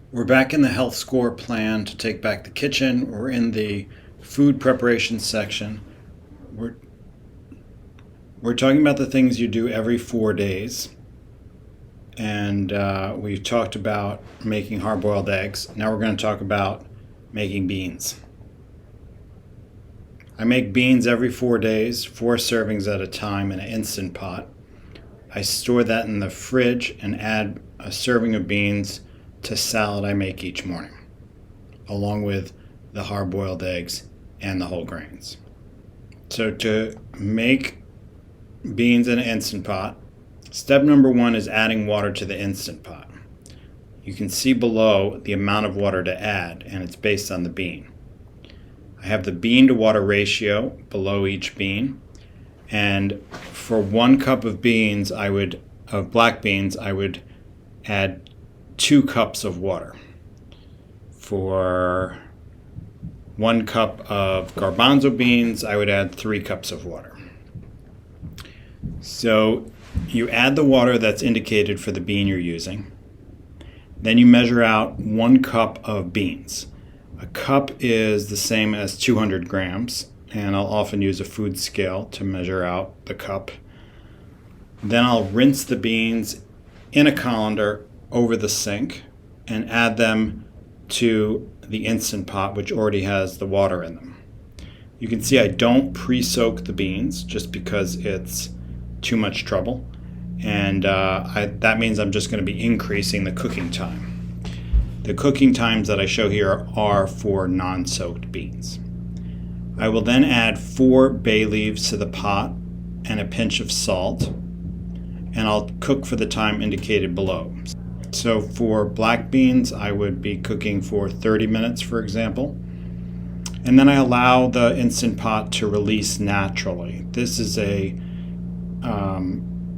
We're back in the health score plan to take back the kitchen. We're in the food preparation section. We're, we're talking about the things you do every 4 days. And we talked about making hard-boiled eggs. Now we're going to talk about making beans. I make beans every 4 days, 4 servings at a time in an Instant Pot. I store that in the fridge and add a serving of beans to salad I make each morning, along with the hard-boiled eggs and the whole grains. So to make beans in an Instant Pot, step number 1 is adding water to the Instant Pot. You can see below the amount of water to add, and it's based on the bean. I have the bean to water ratio below each bean, and for 1 cup of beans, of black beans, I would add 2 cups of water. For 1 cup of garbanzo beans, I would add 3 cups of water. So you add the water that's indicated for the bean you're using. Then you measure out 1 cup of beans. A cup is the same as 200 grams, and I'll often use a food scale to measure out the cup. Then I'll rinse the beans in a colander over the sink and add them to the Instant Pot, which already has the water in them. You can see I don't pre-soak the beans just because it's too much trouble, and that means I'm just going to be increasing the cooking time. The cooking times that I show here are for non-soaked beans. I will then add 4 bay leaves to the pot and a pinch of salt, and I'll cook for the time indicated below. So for black beans, I would be cooking for 30 minutes, for example. And then I allow the Instant Pot to release naturally. This is a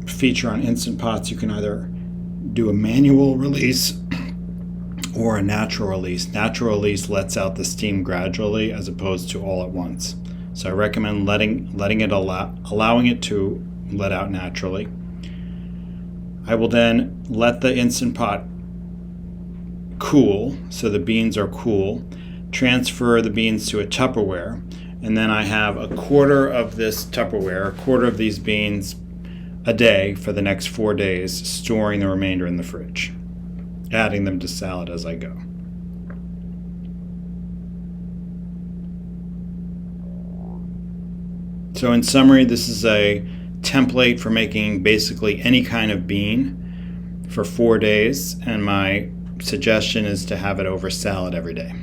feature on Instant Pots. You can either do a manual release or a natural release. Natural release lets out the steam gradually as opposed to all at once. So I recommend allowing it to let out naturally. I will then let the Instant Pot cool, so the beans are cool, transfer the beans to a Tupperware, and then I have a quarter of this Tupperware, a quarter of these beans a day for the next 4 days, storing the remainder in the fridge, adding them to salad as I go. So in summary, this is a template for making basically any kind of bean for 4 days, and my suggestion is to have it over salad every day.